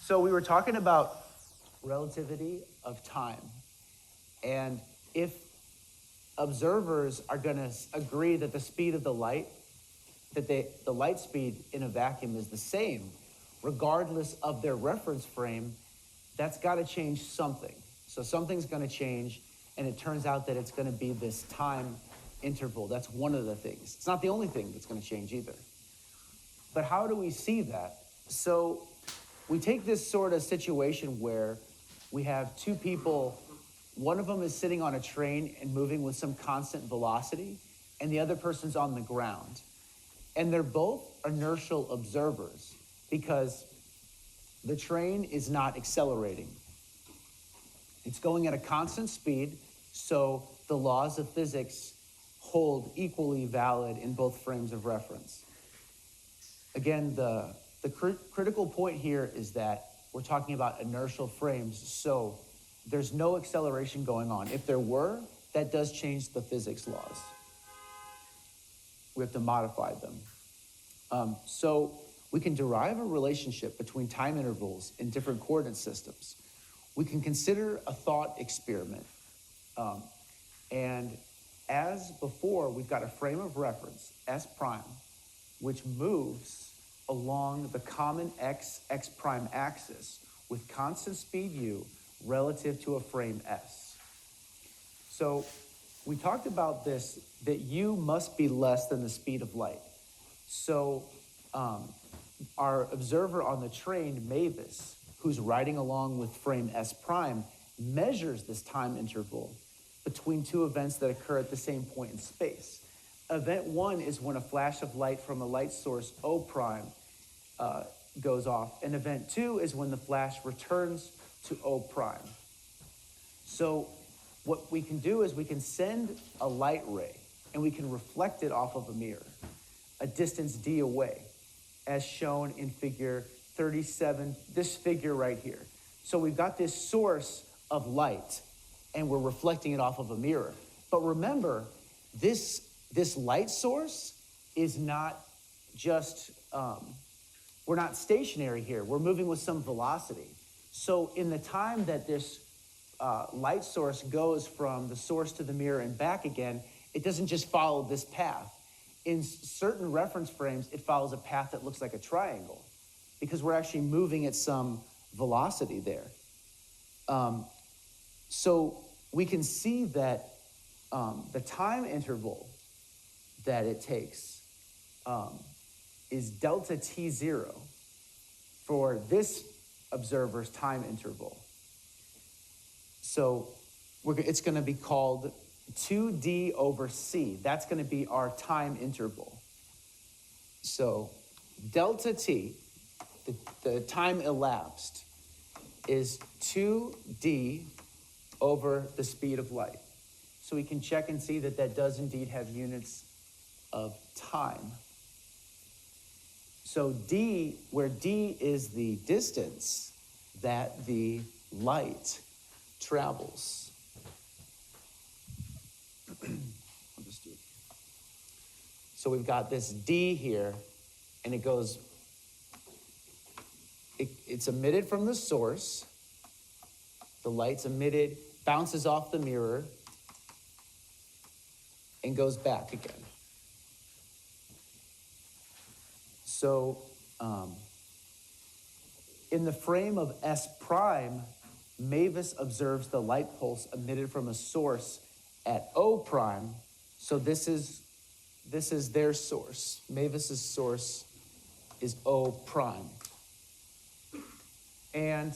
So we were talking about relativity of time. And if observers are going to agree that the speed of the light, that the light speed in a vacuum is the same, regardless of their reference frame, that's got to change something. So something's going to change, and it turns out that it's going to be this time interval. That's one of the things. It's not the only thing that's going to change either. But how do we see that? So we take this sort of situation where we have two people, one of them is sitting on a train and moving with some constant velocity, and the other person's on the ground. And they're both inertial observers because the train is not accelerating. It's going at a constant speed, so the laws of physics hold equally valid in both frames of reference. Again, the critical point here is that we're talking about inertial frames, so there's no acceleration going on. If there were, that does change the physics laws. We have to modify them. So we can derive a relationship between time intervals in different coordinate systems. We can consider a thought experiment. And as before, we've got a frame of reference, S prime, which moves along the common x prime axis with constant speed u relative to a frame S. So we talked about this, that u must be less than the speed of light. So our observer on the train, Mavis, who's riding along with frame S prime, measures this time interval between two events that occur at the same point in space. Event one is when a flash of light from a light source O prime goes off, and event two is when the flash returns to O prime. So what we can do is we can send a light ray and we can reflect it off of a mirror, a distance d away, as shown in figure 37, this figure right here. So we've got this source of light and we're reflecting it off of a mirror. But remember, this light source is not just, we're not stationary here. We're moving with some velocity. So in the time that this light source goes from the source to the mirror and back again, it doesn't just follow this path. In certain reference frames, it follows a path that looks like a triangle because we're actually moving at some velocity there. So we can see that the time interval that it takes is delta t0 for this observer's time interval. So it's going to be called 2d over c. That's going to be our time interval. So delta t, the time elapsed, is 2d over the speed of light. So we can check and see that that does indeed have units of time. So d, where d is the distance that the light travels. I'll just do it. So we've got this d here, and it goes, it's emitted from the source. The light's emitted, bounces off the mirror, and goes back again. So in the frame of S prime, Mavis observes the light pulse emitted from a source at O prime. So this is their source. Mavis's source is O prime. And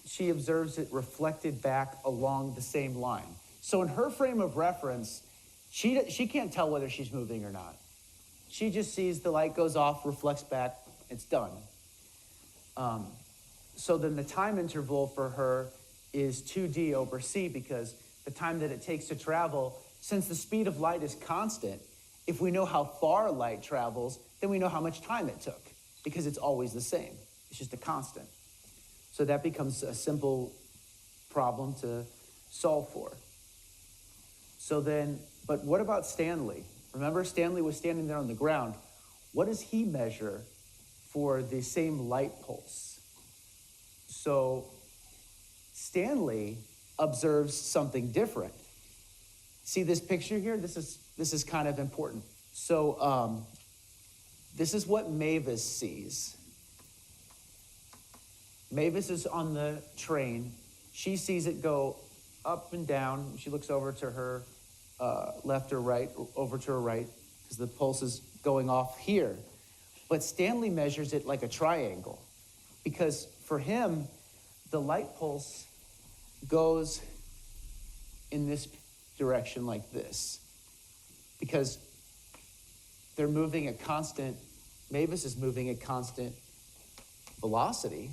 she observes it reflected back along the same line. So in her frame of reference, she can't tell whether she's moving or not. She just sees the light goes off, reflects back, it's done. So then the time interval for her is 2d over c because the time that it takes to travel, since the speed of light is constant, if we know how far light travels, then we know how much time it took because it's always the same. It's just a constant. So that becomes a simple problem to solve for. So then, but what about Stanley? Remember, Stanley was standing there on the ground. What does he measure for the same light pulse. So Stanley observes something different. See this picture here? This is kind of important. So this is what Mavis sees. Mavis is on the train. She sees it go up and down. She looks over to her left or right, over to her right, because the pulse is going off here. But Stanley measures it like a triangle, because for him, the light pulse goes in this direction like this, because they're moving at constant, Mavis is moving at constant velocity.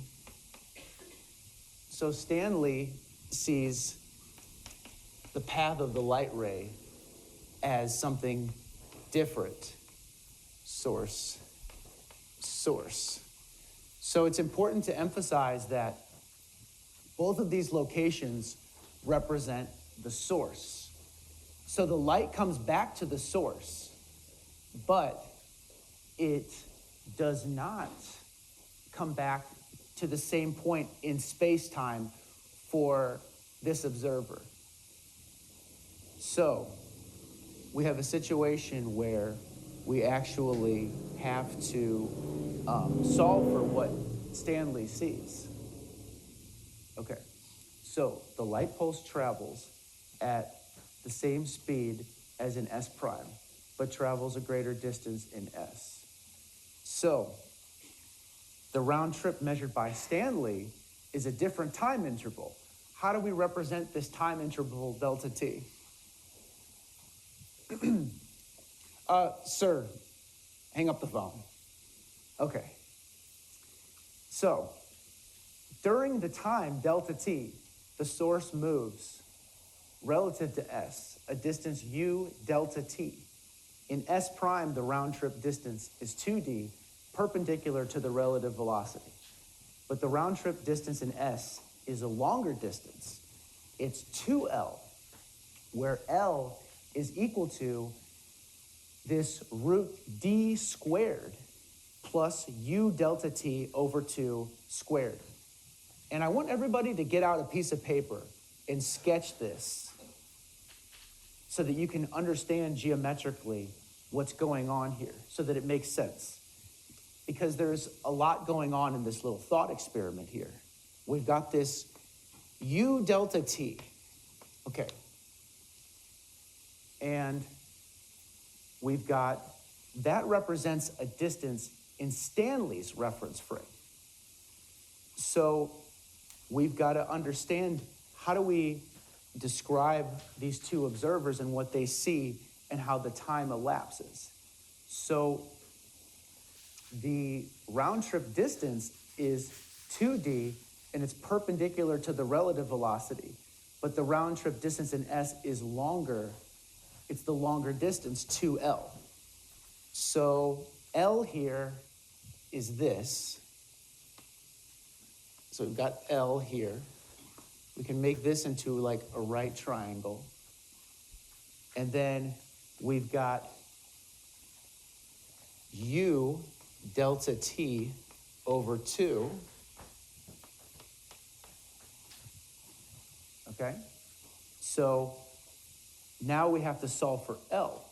So Stanley sees the path of the light ray as something different. Source. So it's important to emphasize that both of these locations represent the source. So the light comes back to the source, but it does not come back to the same point in space-time for this observer. So we have a situation where we actually have to solve for what Stanley sees. Okay, so the light pulse travels at the same speed as in S prime, but travels a greater distance in S. So the round trip measured by Stanley is a different time interval. How do we represent this time interval delta t? Sir, hang up the phone. Okay. So, during the time delta t, the source moves relative to S, a distance u delta t. In S prime, the round trip distance is 2d, perpendicular to the relative velocity. But the round trip distance in S is a longer distance. It's 2L, where L is equal to this root d squared plus u delta t over 2 squared. And I want everybody to get out a piece of paper and sketch this so that you can understand geometrically what's going on here, so that it makes sense. Because there's a lot going on in this little thought experiment here. We've got this u delta t, okay. And we've got, that represents a distance in Stanley's reference frame. So we've got to understand, how do we describe these two observers and what they see and how the time elapses? So the round trip distance is 2d and it's perpendicular to the relative velocity, but the round trip distance in S is longer. It's the longer distance, 2L. So L here is this. So we've got L here. We can make this into like a right triangle. And then we've got U delta T over 2. Okay? So now we have to solve for L.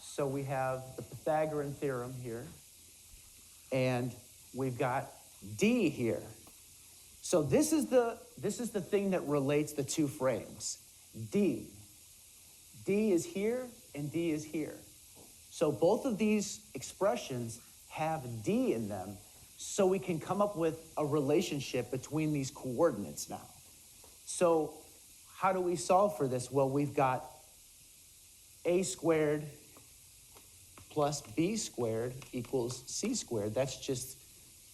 So we have the Pythagorean theorem here, and we've got D here. So this is the thing that relates the two frames. D. D is here and D is here. So both of these expressions have D in them, so we can come up with a relationship between these coordinates now. So how do we solve for this? Well, we've got a squared plus b squared equals c squared. That's just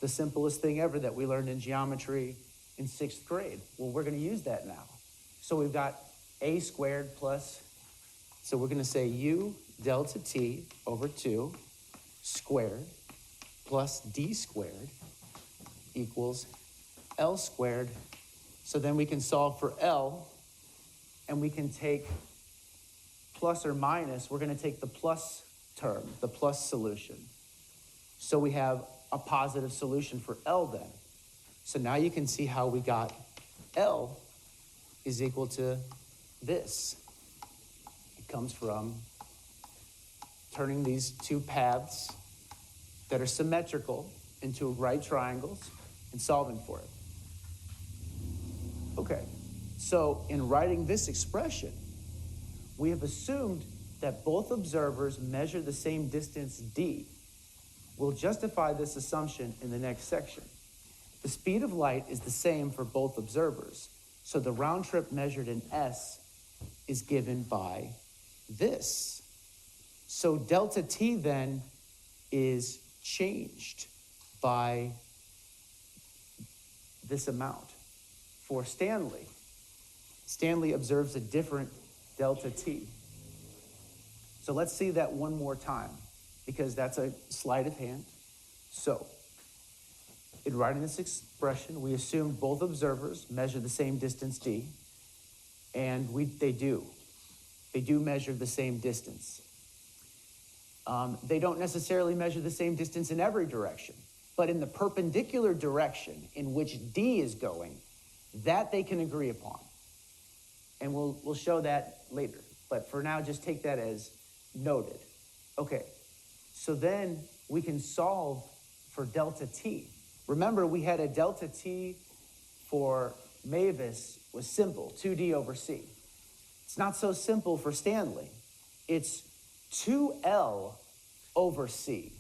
the simplest thing ever that we learned in geometry in 6th grade. Well, we're going to use that now. So we've got a squared plus, so we're going to say u delta t over 2 squared plus d squared equals l squared. So then we can solve for L, and we can take plus or minus. We're going to take the plus term, the plus solution. So we have a positive solution for L then. So now you can see how we got L is equal to this. It comes from turning these two paths that are symmetrical into right triangles and solving for it. Okay, so in writing this expression, we have assumed that both observers measure the same distance d. We'll justify this assumption in the next section. The speed of light is the same for both observers, so the round trip measured in s is given by this. So delta t then is changed by this amount. For Stanley, Stanley observes a different delta t. So let's see that one more time, because that's a sleight of hand. So, in writing this expression, we assume both observers measure the same distance d, and they do. They do measure the same distance. They don't necessarily measure the same distance in every direction, but in the perpendicular direction in which d is going, that they can agree upon. And we'll show that later. But for now, just take that as noted. Okay, so then we can solve for delta t. Remember, we had a delta t for Mavis was simple, 2d over c. It's not so simple for Stanley. It's 2L over c.